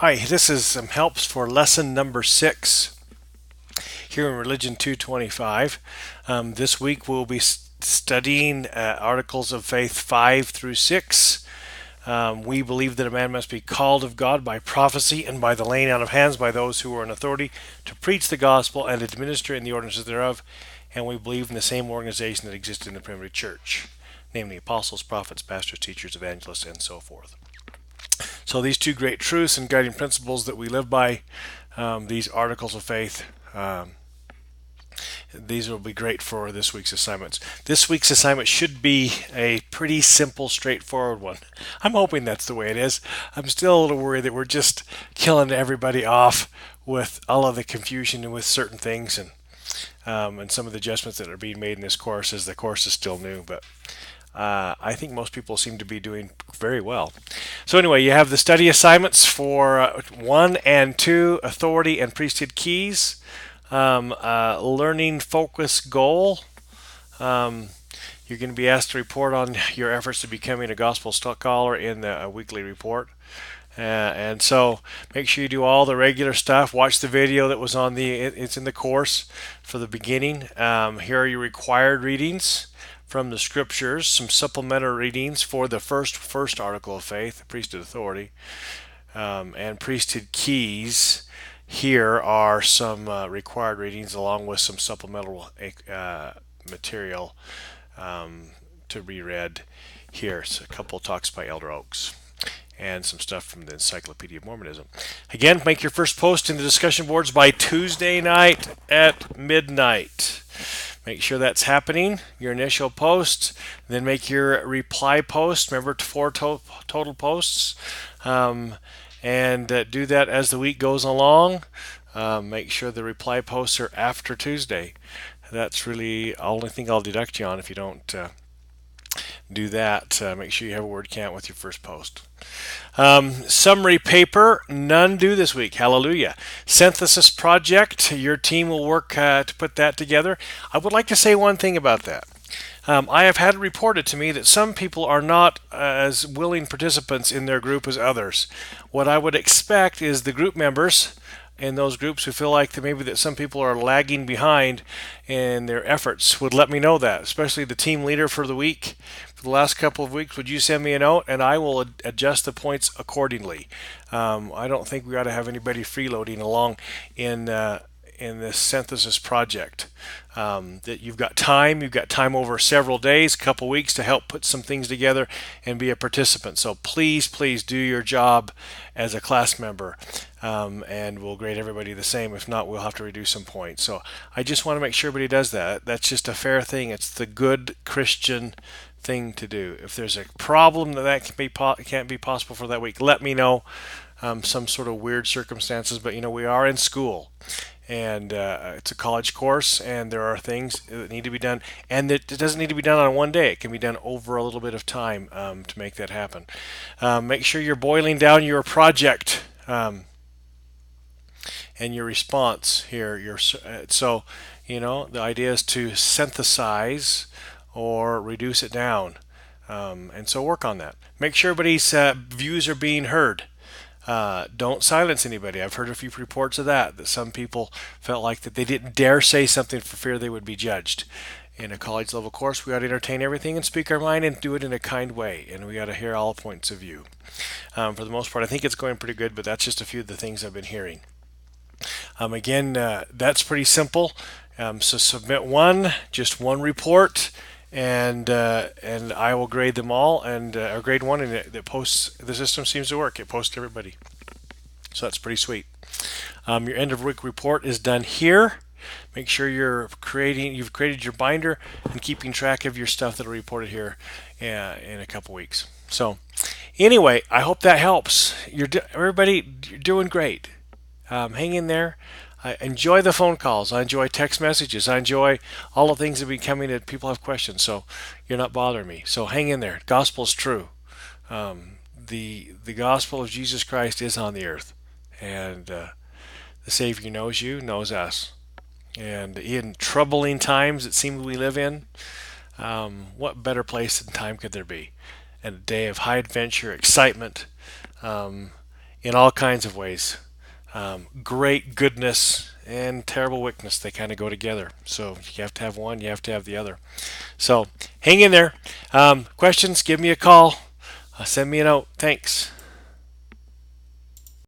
Hi, this is some helps for lesson number 6 here in Religion 225. This week we'll be studying Articles of Faith 5 through 6. We believe that a man must be called of God by prophecy and by the laying on of hands by those who are in authority to preach the gospel and administer in the ordinances thereof. And we believe in the same organization that existed in the primitive church, namely apostles, prophets, pastors, teachers, evangelists, and so forth. So these two great truths and guiding principles that we live by, these articles of faith, these will be great for this week's assignments. This week's assignment should be a pretty simple, straightforward one. I'm hoping that's the way it is. I'm still a little worried that we're just killing everybody off with all of the confusion and with certain things and some of the adjustments that are being made in this course as the course is still new. But I think most people seem to be doing very well. So anyway, you have the study assignments for 1 and 2, authority and priesthood keys, learning focus goal. You're going to be asked to report on your efforts to becoming a gospel scholar in the weekly report. And so make sure you do all the regular stuff. Watch the video that was it's in the course for the beginning. Here are your required readings from the scriptures, some supplementary readings for the first article of faith, priesthood authority, and priesthood keys. Here are some required readings along with some supplemental material to be read here. So a couple of talks by Elder Oaks and some stuff from the Encyclopedia of Mormonism. Again, make your first post in the discussion boards by Tuesday night at midnight. Make sure that's happening, your initial post. Then make your reply post. Remember, 4 total posts. And do that as the week goes along. Make sure the reply posts are after Tuesday. That's really the only thing I'll deduct you on if you don't do that. Make sure you have a word count with your first post. Summary paper, none due this week. Hallelujah. Synthesis project, your team will work to put that together. I would like to say one thing about that. I have had it reported to me that some people are not as willing participants in their group as others. What I would expect is the group members in those groups who feel like that some people are lagging behind in their efforts would let me know that, especially the team leader for the week. For the last couple of weeks, would you send me a note and I will adjust the points accordingly. I don't think we ought to have anybody freeloading along in this synthesis project. That you've got time over several days, a couple weeks to help put some things together and be a participant. So please do your job as a class member, and we'll grade everybody the same. If not, we'll have to reduce some points. So I just want to make sure everybody does that. That's just a fair thing. It's the good Christian thing to do. If there's a problem that can't be possible for that week, let me know. Some sort of weird circumstances, but we are in school. And it's a college course, and there are things that need to be done, and it doesn't need to be done on one day. It can be done over a little bit of time to make that happen. Make sure you're boiling down your project and your response here. The idea is to synthesize or reduce it down, and so work on that. Make sure everybody's views are being heard. Don't silence anybody. I've heard a few reports of that some people felt like that they didn't dare say something for fear they would be judged. In a college level course, we ought to entertain everything and speak our mind and do it in a kind way, and we ought to hear all points of view. For the most part, I think it's going pretty good, but that's just a few of the things I've been hearing. Again, that's pretty simple. So submit just one report, and I will grade them all, or grade one, and it posts. The system seems to work. It posts to everybody, so that's pretty sweet. Your end of week report is done here. Make sure you've created your binder and keeping track of your stuff that'll reported here in a couple weeks. So anyway, I hope that helps. Everybody, you're doing great. Hang in there. I enjoy the phone calls. I enjoy text messages. I enjoy all the things that be coming that people have questions. So you're not bothering me. So hang in there. Gospel's true. The gospel of Jesus Christ is on the earth, and the Savior knows you, knows us. And in troubling times it seems we live in, what better place and time could there be? And a day of high adventure, excitement, in all kinds of ways. Great goodness and terrible weakness, they kind of go together. So you have to have one, you have to have the other. So hang in there. Questions, give me a call. Send me a note. Thanks.